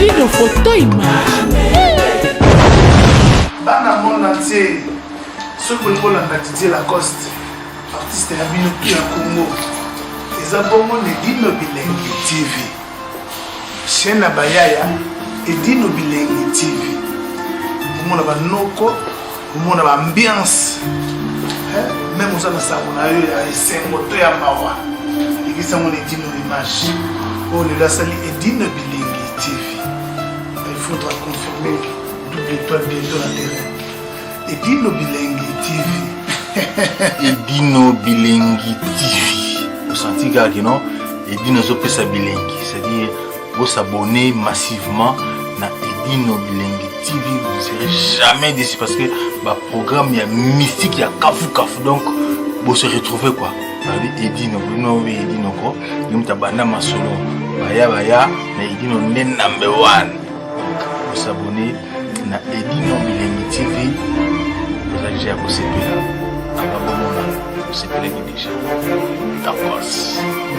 Edino photo image. Bana monde entier, ceux qui ont Didier Lacoste, artiste à Binoki à Congo, ils ont bon Edino Bilengi TV. Chaîne à Bayaya, Edino Bilengi TV. Vous avez un noko, vous avez une ambiance. Même vous avez un savon, c'est un moto à Mawa. Et qui sont Edino image. On est là, c'est Edino Bilengi TV. Il faudra confirmer. Double étoile bientôt la terre. Edino Bilengi TV. Edino Bilengi TV. Vous sentez que non? Edino Zopesa Bilengi. C'est-à-dire, vous s'abonnez massivement à Edino Bilengi TV. Vous ne serez jamais déçus parce que le programme, il y a mystique, il y a kafou. Donc, vous se retrouvez quoi? Edino, vous avez Edino quoi? Vous avez banda masolo. Baya, mais Edino est number one. Vous s'abonnez na Edino Bilengi TV. Vous avez déjà vous déjà.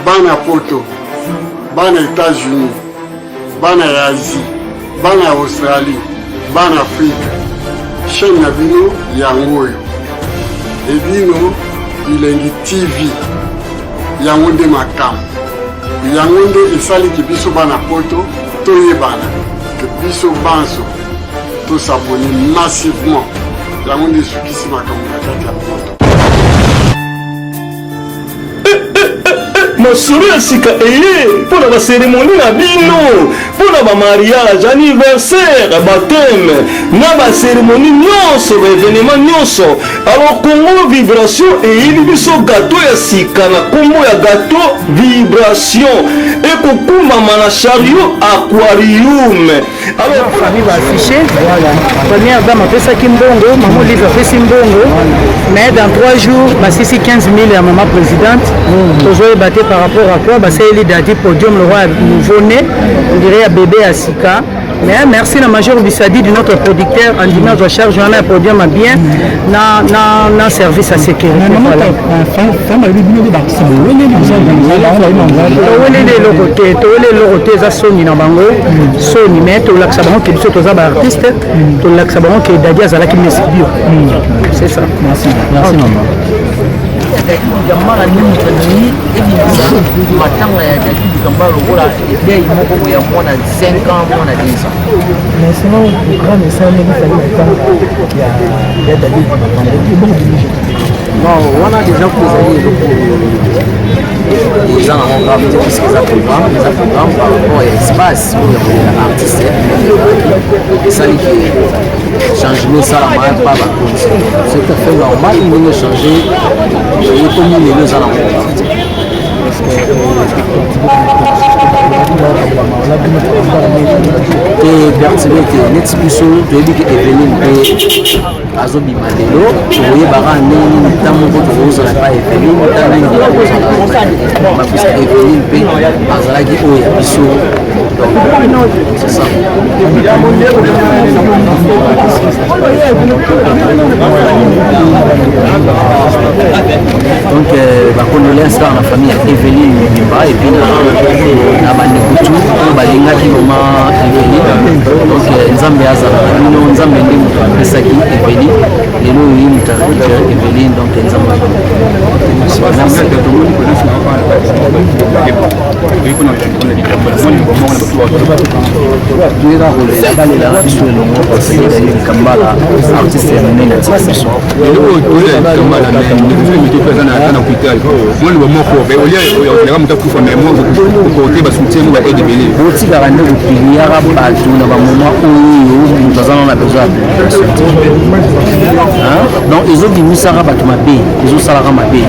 Bana Poto, Bana États-Unis, Bana Asie, Bana Australie, Bana Afrique. Chaîne Nabino Yangoyo. Edino Bilengi TV. Yangonde Makam. Yangonde Esali Kibiso Bana Poto. Toye Bana. Kibiso Banso. Tous s'abonner massivement. Yangonde Sukisi Makam. masolo ya sika eye mpona baseremonie na bino mpona bamariage anniversaire bateme na baseremonie nyonso baevenema nyonso. Alors Congo Vibration eyeli biso gato ya sika na kombo ya gato Vibration ekokumbama na chariot aquarium. Alors famille va afficher première dame apesaki mbongo maman Olive apesi mbongo mais dans 3 jours basisi 15 000 à maman présidente tozoyeba te par rapport à quoi basaeli dadi podium le roi nouveau-né on dirait à bébé à Sika. Mais merci la Major Bissadi de notre producteur en dimanche de charge on a un podium à bien na service à sécurité. Voilà. Towele lokote za soni na bango soni mais to laksa bango ke biso toza ba artiste to laksa bango ke dadi azalaki mesibio. C'est ça. Merci maman. Jamara nini tanini ebisa matanga ya dadi kamba lokola idée moko ya mwana 5 ans mwana 10 ans. Mais sinon programme ça ne va pas ya dadi non on a déjà posé les gens ont grave parce que ça programme par rapport à l'espace où il y a artiste ça qui changement ça la pas c'est tout à fait normal il faut changer et comme les deux ans et pertinente net biso toyebi ke Eveline mpe azobima lelo toyebaka nini ntango moko tokozala pa Eveline ntango nini tokozala bapusa Eveline mpe azalaki oyo ya biso c'est ça. Donc la condoléance dans la famille Eveline Bimba et puis na bandekutu oyo balingaki mama Eveline donc nzambe azala bino nzambe nde moto apesaki Eveline lelo oyo moto arécupère Eveline donc nzambe toyeka kolela biso elongo parce kambala artiste ya monene atika biso otikaka nde kopiliaka bato na bamoma oyo moto azana na besoin donc ezobimisaka bato mabe ezosalaka mabe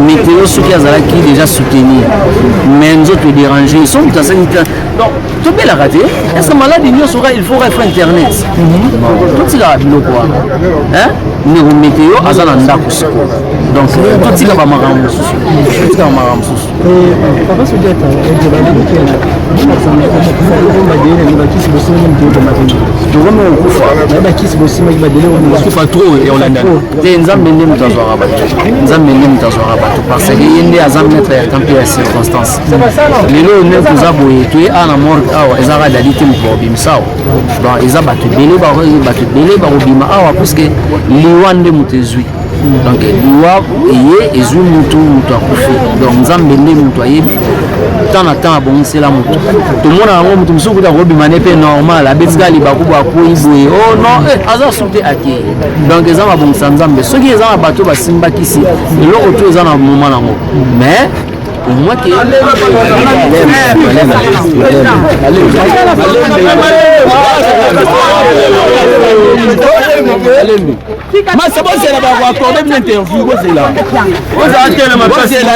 météo soki azalaki déjà soutenir mais nzoto déranger so moto asalika donc tobelaka te ese maladi nyonso ka il faut refa internet totikaka biloko wana ndeko météo aza na ndako siko donc totika bamakambo mosusu totika bamakambo mosusu tokome okufa nayeba kisi bosimaki badele okufa trop et olandani te nzambe nde moto azwaka bato nzambe nde moto azwaka bato parce que ye nde aza maître ya tempe ya circonstance lelo nde toza boye toye a na morgue awa ezaka dadi te moto bakobimisa awa donc eza bato ebele bakobima awa puisque liwa nde moto ezwi donc liwa eye ezwi moto akufi donc nzambe nde moto ayebi temps na temps abongisela moto tomona yango moto mosuku kuta kobima ne mpe normal abetika libaku bakwei boye o non aza su te akei donc eza mabongisa nzambe soki eza na bato basimbakisi eloko to eza na moma nango mais au moins que Mas você là bas accorder une interview c'est là. Vous avez tellement ma place là.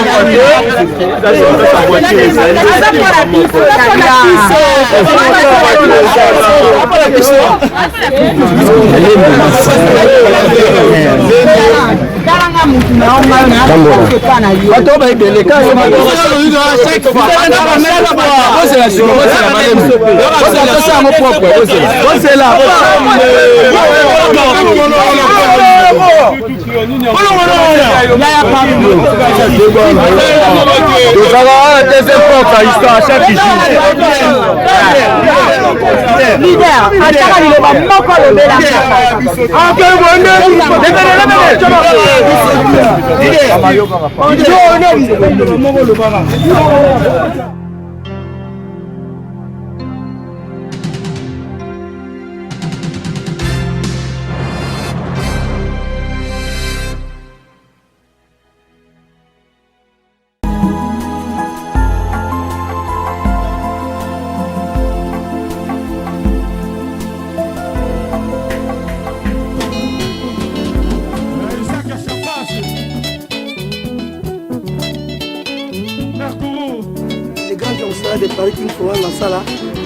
de Paris King for la sala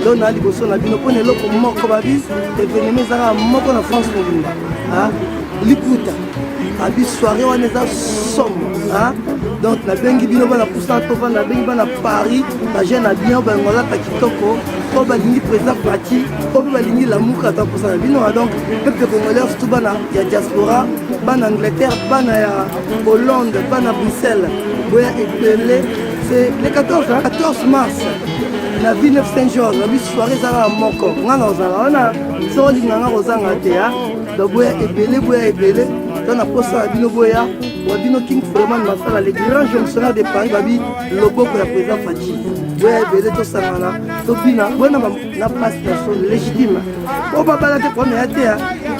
là on a liboso na bino pone loko moko babi événement ezaka moko na France mobimba liputa abi soirée wana eza somme donc na bengi bino bana poussa to bana bengi bana Paris ba jeune na bien ba ngola ta kitoko ko ba lingi président parti ko ba lingi la muka ta poussa bino donc peuple congolais surtout bana ya diaspora bana Angleterre bana ya Hollande bana Bruxelles boya epelé c'est le 14 mars la ville de Saint-Georges la soirée zara moko ngana ozala wana so linganga kozanga te donc boya epelé dans la poste à bino boya wa bino King Freeman masala les grands fonctionnaires de Paris babi logo pour la président Fati boya epelé to sangana to bina bona na place personne légitime o baba la te premier te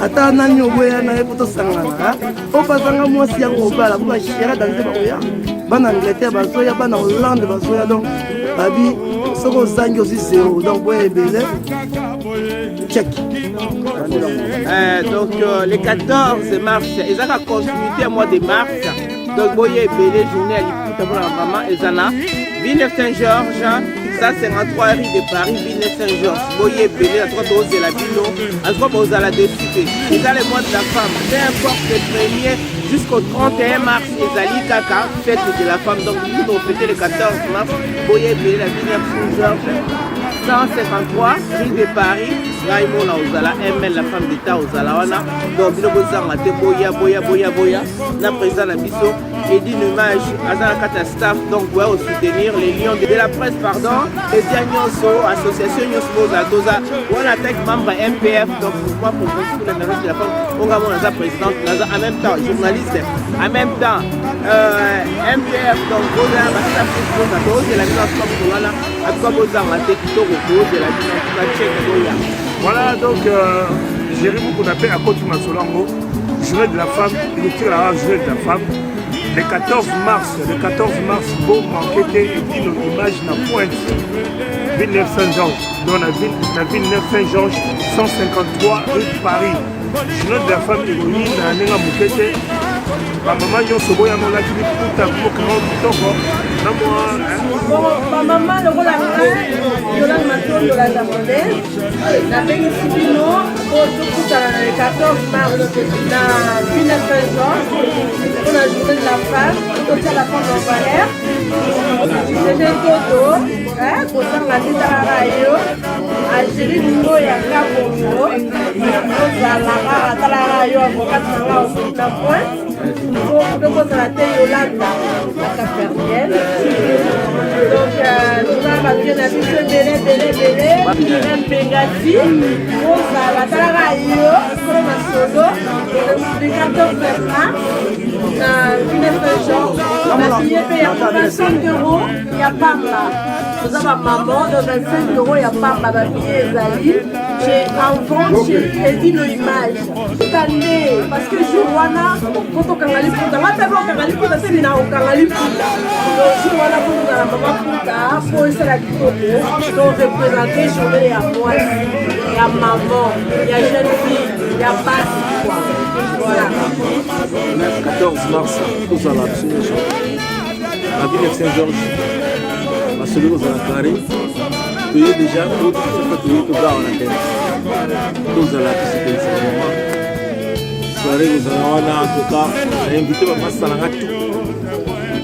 ata nani boya na ko to sangana o bazanga mwasi ya ko bala ba shira dans ba boya bana Angleterre bazoya bana Hollande bazoya donc babi soko zangi aussi zéro donc boya epelé check. Donc le 14 mars, ils ont la continuité au mois de mars. Donc boye belé journée à l'écoute pour la maman Ezana. Villeneuve Saint-Georges, 153 rue de Paris, Villeneuve Saint-Georges. Boye belé à 3 doses de la Bilo, à 3 doses à la décité. Ils ont le mois de la femme, peu importe le premier jusqu'au 31 mars. Ils ont Kaka, fête de la femme. Donc nous avons fêté le 14 mars. Boye belé la Villeneuve Saint-Georges. 153 rue de Paris, Raymond Ozala, ML la femme d'État Ozala wana, donc bino bozanga te boya, na président na biso, et dit hommage à la carte staff, donc ouais, au soutenir les lions de la presse, pardon, les Diagnoso, association Nyosmo Zadoza, on attaque membre MPF, donc moi pour vous, la de la femme, on va voir la présidente, en même temps, journaliste, en même temps, MPF, donc Boza, la staff, et la mise en forme pour là, à quoi Bozanga te, voilà donc Jérémy qu'on appelle à Côte Masolango, journée de la femme, il tire la journée de la femme. Le 14 mars, bon manqué et puis notre image na pointe. Villeneuve Saint-Georges, dans la Villeneuve Saint-Georges, 153 rue de Paris. Journée de la femme héroïne, à Nenga Moukete. Ma maman yo sobo ya mola ki puta ko ko toko na moi ma maman le rôle de la maton de la japonaise la bénéfice pour le 14 mars na Villeneuve Saint-Georges pour la journée de la femme pour la femme en valeur c'était Toto, kosanga tezalaka yo Algérie Ningo ya Kabongo ozalaka atalaka yo avocat nanga okuna point tokozala te Yolanda na Caperniel. Donc tozala babie na biso ebele mpengati ozala atalaka yo kolo masolo le 14 mars na 19 jours babie mpe ya 25 euros ya pamba toza bamaman de 25 euros ya pamba babie ezali en vente chez Edino Image tande parce que jour wana fotokanga liputa ngata bokanga liputa te mina okanga liputa jour wana fotokanga mama puta po esala kitoko to représenter journée ya mwasi ya maman ya jeune fille ya basi voilà 14 mars tozala biso na ville de Saint-Georges basoli kozala carré toye déjà toye tozala na tene tozala tosepelisa mama soirée kozala wana en tout cas na invité bapasalanga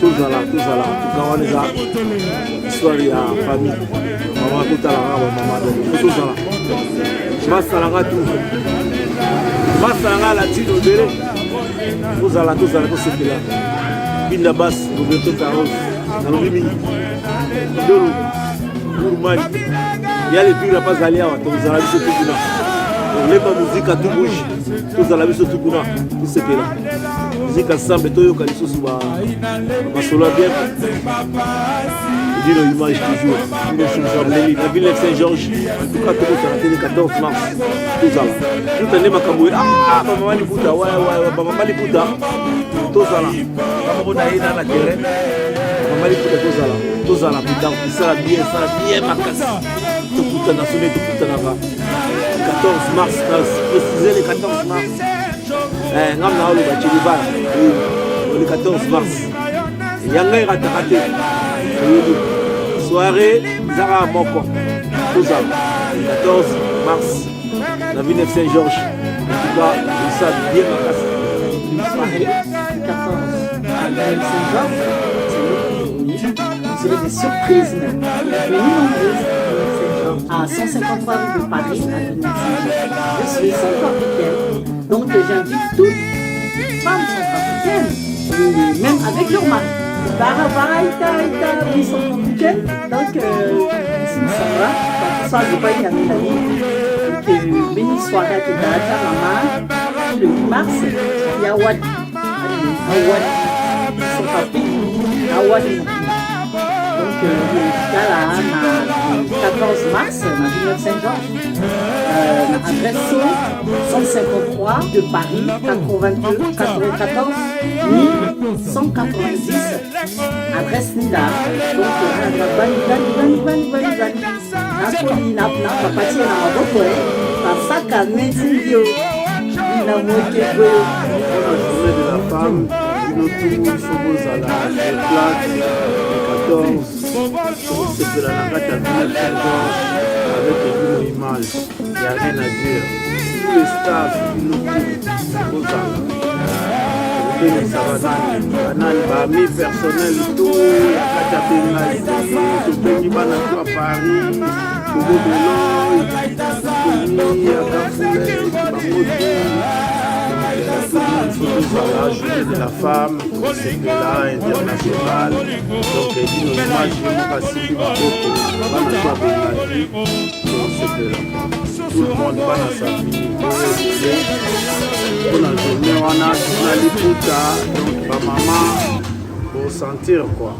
tozala en tout cas wana eza histoire ya famille mama totalanga bamama tozala basalanga basalanga latine obele tozala tosepela binda basi roberto carlos nalobi mingi ndolo urumani ya lepira pazali awa tozala biso tukuna oleba muzika tu bouge tozala biso tukuna tosepela muzika ensemble toyoka lisusu basolo ya bien Edino Image toujours la ville de Saint-Georges en tout cas tozala te le 14 mars tozala tutande makambo bamama liputa bamama liputa tozala bamoko na ye na terrain bamama liputa tozala puta esala bien makasi tokutana sone tokutanaka 14 mars préciser le 14 mars ngam na oloba chilibala le 14 mars yanga erataka te soirée zara moko tozala 14 mars la ville de Saint-Georges en tout cas ça bien makasi soirée 14 à la ville de Saint-Georges vous aurez des surprises même venez nombreuses à 153 rue de Paris à la ville de Saint-Georges je suis centrafricaine donc j'invite toutes les femmes centrafricaines même avec leur mari ils sont africaines donc ici nous sommes là ça je pas y aller donc béni soirée à Tata maman le 8 mars il y a Wad son papi à Wad donc là 14 mars la ville de Saint-Georges adresse 153 de Paris 82 94 1190 adresse Nida donc nakoli na papatie na maboko pasaka neti yo na mokego journée de la femme il faut bozala plate le 14 sepela na kati ya ville de Saint-Georges avec Edino Image il n'y a rien à dire tous les stars bozala banani bami personnel to ya kati ya pengalite tobengi bana to a Paris tobobeloi tomi ya kafule bangotu la journée de la femme c'est là international donc Edino Image mokasi bakoko bana to a pengalite c'est là tout le monde bana sabini pour la journée on a liputa donc ma maman pour sentir quoi